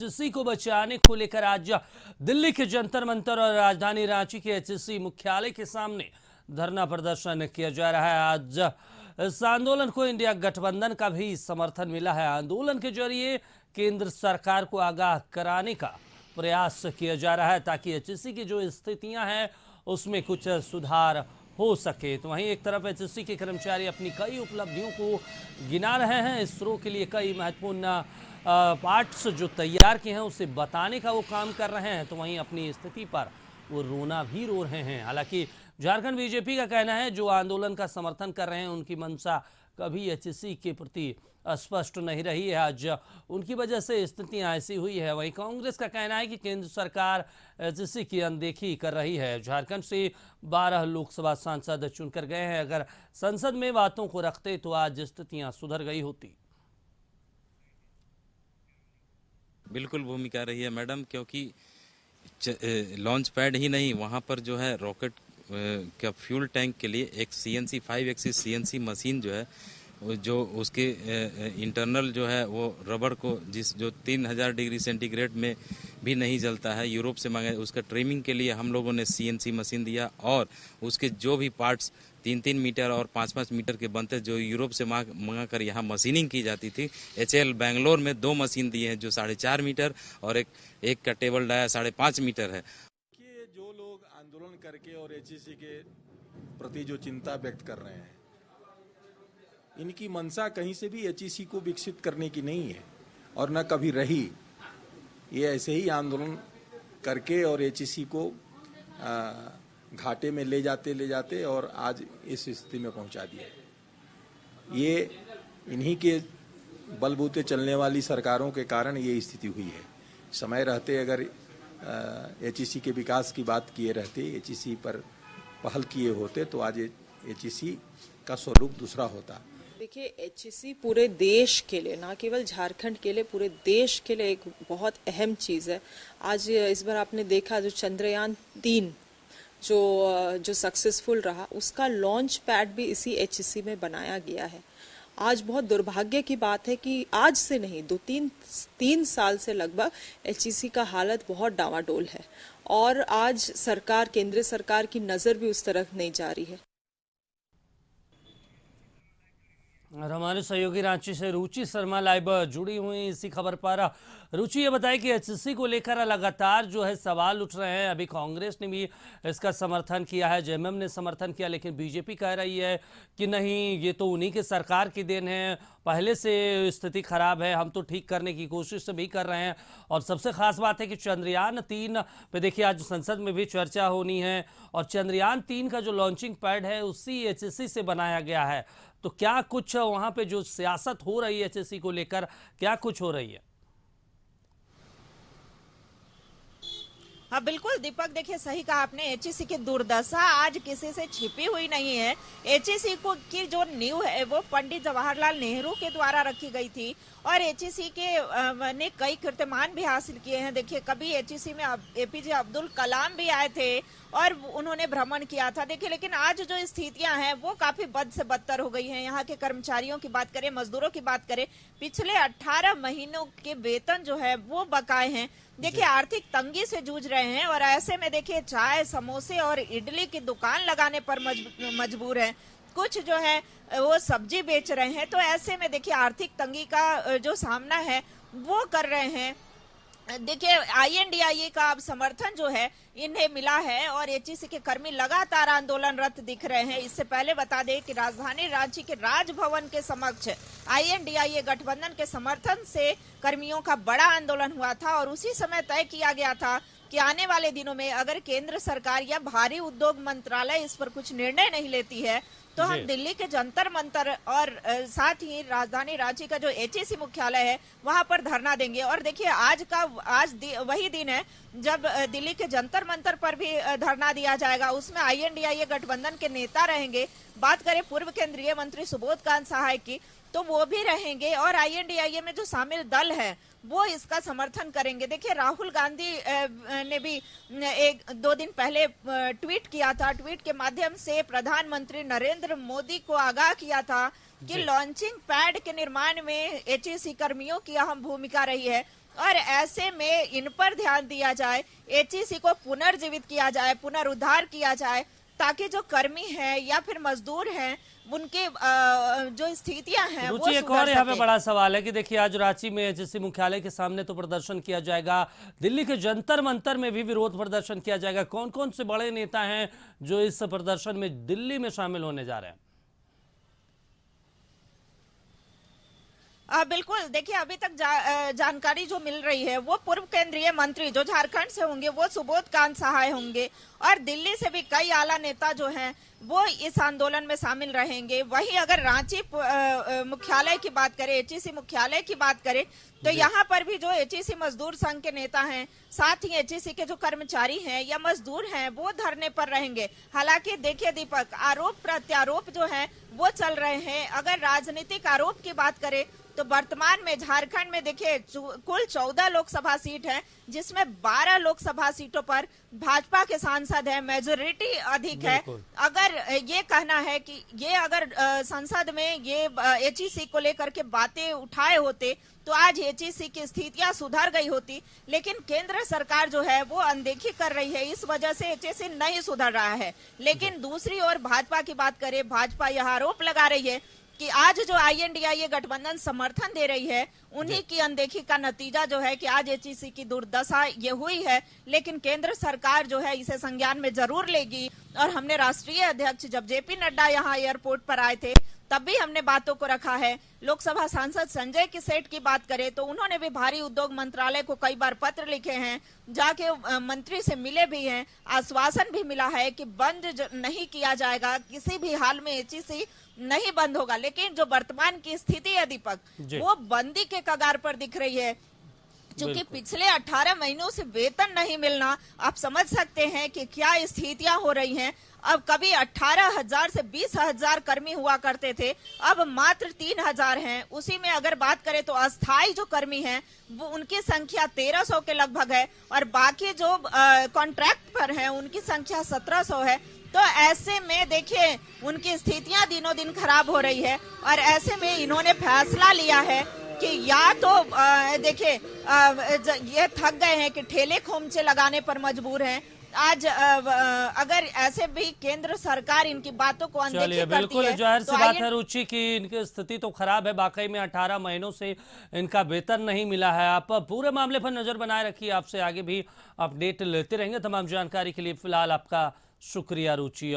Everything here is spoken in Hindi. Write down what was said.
एचएससी को बचाने को लेकर आज दिल्ली के जंतर मंतर और राजधानी रांची के एचएससी मुख्यालय के सामने धरना प्रदर्शन किया जा रहा है। आज इस आंदोलन को इंडिया गठबंधन का भी समर्थन मिला है। आंदोलन के जरिए केंद्र सरकार को आगाह कराने का प्रयास किया जा रहा है ताकि एचएससी की जो स्थितियां हैं उसमें कुछ सुधार हो सके। तो वहीं एक तरफ एचएससी के कर्मचारी अपनी कई उपलब्धियों को गिना रहे हैं। इसरो के लिए कई महत्वपूर्ण पार्ट्स जो तैयार किए हैं उसे बताने का वो काम कर रहे हैं, तो वहीं अपनी स्थिति पर वो रोना भी रो रहे हैं। हालांकि झारखंड बीजेपी का कहना है जो आंदोलन का समर्थन कर रहे हैं उनकी मंशा कभी एचएससी के प्रति स्पष्ट नहीं रही है। आज उनकी वजह से स्थितियां ऐसी हुई है। वहीं कांग्रेस का कहना है कि केंद्र सरकार एचएससी की अनदेखी कर रही है। झारखंड से 12 लोकसभा सांसद चुनकर गए हैं। अगर संसद में बातों को रखते तो आज स्थितियां सुधर गई होती। बिल्कुल भूमिका रही है मैडम, क्योंकि लॉन्च पैड ही नहीं, वहाँ पर जो है रॉकेट का फ्यूल टैंक के लिए एक CNC 5 एक्सिस CNC मशीन जो है जो उसके इंटरनल जो है वो रबर को जो 3000 डिग्री सेंटीग्रेड में भी नहीं जलता है, यूरोप से मांगे, उसका ट्रिमिंग के लिए हम लोगों ने CNC मशीन दिया। और उसके जो भी पार्ट्स 3-3 मीटर और 5-5 मीटर के बनते जो यूरोप से मंगा कर यहाँ मशीनिंग की जाती थी, HL बेंगलोर में 2 मशीन दिए हैं जो 4.5 मीटर और एक का टेबल डाया 5.5 मीटर है। जो लोग आंदोलन करके और एचईसी के प्रति जो चिंता व्यक्त कर रहे हैं, इनकी मंशा कहीं से भी एचईसी को विकसित करने की नहीं है और न कभी रही। ये ऐसे ही आंदोलन करके और एचईसी को घाटे में ले जाते और आज इस स्थिति में पहुंचा दिया। ये इन्हीं के बलबूते चलने वाली सरकारों के कारण ये स्थिति हुई है। समय रहते अगर एचईसी के विकास की बात किए रहते, एचईसी पर पहल किए होते तो आज एचईसी का स्वरूप दूसरा होता। देखिए, एचईसी पूरे देश के लिए, ना केवल झारखंड के लिए, पूरे देश के लिए एक बहुत अहम चीज़ है। आज इस बार आपने देखा जो चंद्रयान 3 जो सक्सेसफुल रहा, उसका लॉन्च पैड भी इसी एचईसी में बनाया गया है। आज बहुत दुर्भाग्य की बात है कि आज से नहीं, 2-3 साल से लगभग एचईसी का हालत बहुत डावाडोल है और आज सरकार, केंद्र सरकार की नज़र भी उस तरफ नहीं जा रही है। और हमारे सहयोगी रांची से रुचि शर्मा लाइव जुड़ी हुई इसी खबर पर। रुचि, ये बताए कि एचएससी को लेकर लगातार जो है सवाल उठ रहे हैं। अभी कांग्रेस ने भी इसका समर्थन किया है, जेएमएम ने समर्थन किया, लेकिन बीजेपी कह रही है कि नहीं, ये तो उन्हीं के सरकार की देन है, पहले से स्थिति खराब है, हम तो ठीक करने की कोशिश भी कर रहे हैं। और सबसे खास बात है कि चंद्रयान 3 पे देखिए आज संसद में भी चर्चा होनी है और चंद्रयान 3 का जो लॉन्चिंग पैड है उसी एचएससी से बनाया गया है। तो क्या कुछ वहां पे जो सियासत हो रही है एचएससी को लेकर, क्या कुछ हो रही है? हाँ बिल्कुल दीपक, देखिए सही कहा आपने। एचईसी की दुर्दशा आज किसी से छिपी हुई नहीं है। एचईसी को की जो नींव है वो पंडित जवाहरलाल नेहरू के द्वारा रखी गई थी और एचईसी के ने कई कीर्तिमान भी हासिल किए हैं। देखिए, कभी एचईसी में APJ अब्दुल कलाम भी आए थे और उन्होंने भ्रमण किया था। देखिए, लेकिन आज जो स्थितियां हैं वो काफी बद से बदतर हो गई हैं। यहाँ के कर्मचारियों की बात करें, मजदूरों की बात करें, पिछले 18 महीनों के वेतन जो है वो बकाए हैं। देखिए, आर्थिक तंगी से जूझ रहे हैं और ऐसे में देखिए चाय, समोसे और इडली की दुकान लगाने पर मजबूर हैं। कुछ जो है वो सब्जी बेच रहे हैं। तो ऐसे में देखिए आर्थिक तंगी का जो सामना है वो कर रहे हैं। देखिए, INDIA का अब समर्थन जो है इन्हें मिला है और एचईसी के कर्मी लगातार आंदोलनरत दिख रहे हैं। इससे पहले बता दें कि राजधानी रांची के राजभवन के समक्ष INDIA गठबंधन के समर्थन से कर्मियों का बड़ा आंदोलन हुआ था और उसी समय तय किया गया था कि आने वाले दिनों में अगर केंद्र सरकार या भारी उद्योग मंत्रालय इस पर कुछ निर्णय नहीं लेती है तो हम दिल्ली के जंतर मंतर और साथ ही राजधानी रांची का जो एचईसी मुख्यालय है वहां पर धरना देंगे। और देखिए आज वही दिन है जब दिल्ली के जंतर मंतर पर भी धरना दिया जाएगा। उसमें INDIA गठबंधन के नेता रहेंगे। बात करें पूर्व केंद्रीय मंत्री सुबोध कांत सहाय की, तो वो भी रहेंगे और INDIA में जो शामिल दल है वो इसका समर्थन करेंगे। देखिए, राहुल गांधी ने भी 1-2 दिन पहले ट्वीट किया था। ट्वीट के माध्यम से प्रधानमंत्री नरेंद्र मोदी को आगाह किया था कि लॉन्चिंग पैड के निर्माण में एचईसी कर्मियों की अहम भूमिका रही है और ऐसे में इन पर ध्यान दिया जाए, एचईसी को पुनर्जीवित किया जाए, पुनरुद्धार किया जाए, ताकि जो कर्मी है या फिर मजदूर हैं उनके जो स्थितियां हैं वो रुचि, एक और यहाँ पे बड़ा सवाल है कि देखिए आज रांची में एचईसी मुख्यालय के सामने तो प्रदर्शन किया जाएगा, दिल्ली के जंतर मंतर में भी विरोध प्रदर्शन किया जाएगा। कौन कौन से बड़े नेता हैं जो इस प्रदर्शन में दिल्ली में शामिल होने जा रहे हैं? बिल्कुल, देखिए अभी तक जानकारी जो मिल रही है वो पूर्व केंद्रीय मंत्री जो झारखंड से होंगे वो सुबोध कांत सहाय होंगे, और दिल्ली से भी कई आला नेता जो हैं वो इस आंदोलन में शामिल रहेंगे। वहीं अगर रांची मुख्यालय की बात करें, एचईसी मुख्यालय की बात करें, तो यहाँ पर भी जो एचईसी मजदूर संघ के नेता हैं, साथ ही एचईसी के जो कर्मचारी हैं या मजदूर हैं वो धरने पर रहेंगे। हालांकि देखिए दीपक, आरोप प्रत्यारोप जो है वो चल रहे हैं। अगर राजनीतिक आरोप की बात करें तो वर्तमान में झारखंड में देखिए कुल 14 लोकसभा सीट है, जिसमें 12 लोकसभा सीटों पर भाजपा के सांसद है, मेजोरिटी अधिक है। अगर ये कहना है कि ये अगर संसद में ये एचईसी को लेकर के बातें उठाए होते तो आज एचईसी की स्थितियां सुधर गई होती, लेकिन केंद्र सरकार जो है वो अनदेखी कर रही है, इस वजह से एचईसी नहीं सुधर रहा है। लेकिन दूसरी ओर भाजपा की बात करें, भाजपा यह आरोप लगा रही है कि आज जो आईएनडीआईए गठबंधन समर्थन दे रही है उन्हीं की अनदेखी का नतीजा जो है कि आज एचईसी की दुर्दशा ये हुई है। लेकिन केंद्र सरकार जो है इसे संज्ञान में जरूर लेगी, और हमने राष्ट्रीय अध्यक्ष जब जेपी नड्डा यहाँ एयरपोर्ट पर आए थे तब भी हमने बातों को रखा है। लोकसभा सांसद संजय की सेठ की बात करें तो उन्होंने भी भारी उद्योग मंत्रालय को कई बार पत्र लिखे हैं, जाके मंत्री से मिले भी हैं, आश्वासन भी मिला है कि बंद नहीं किया जाएगा, किसी भी हाल में एचईसी नहीं बंद होगा। लेकिन जो वर्तमान की स्थिति है दीपक, वो बंदी के कगार पर दिख रही है। क्योंकि पिछले 18 महीनों से वेतन नहीं मिलना, आप समझ सकते हैं कि क्या स्थितियां हो रही हैं। अब कभी 18,000 से 20,000 कर्मी हुआ करते थे, अब मात्र 3,000 हैं। उसी में अगर बात करें तो अस्थायी जो कर्मी हैं वो उनकी संख्या 1,300 के लगभग है, और बाकी जो कॉन्ट्रैक्ट पर हैं उनकी संख्या 1,700 है। तो ऐसे में देखिए उनकी स्थितियां दिनों दिन खराब हो रही है, और ऐसे में इन्होंने फैसला लिया है कि या तो देखिए ये थक गए हैं कि ठेले खोमचे लगाने पर मजबूर हैं। आज अगर ऐसे भी केंद्र सरकार इनकी बातों को अनदेखी करती है, बिल्कुल जाहिर सी बात है रुचि की इनकी स्थिति तो खराब है। वाकई में 18 महीनों से इनका वेतन नहीं मिला है। आप पूरे मामले पर नजर बनाए रखिए, आपसे आगे भी अपडेट लेते रहेंगे। तमाम जानकारी के लिए फिलहाल आपका शुक्रिया रुचि।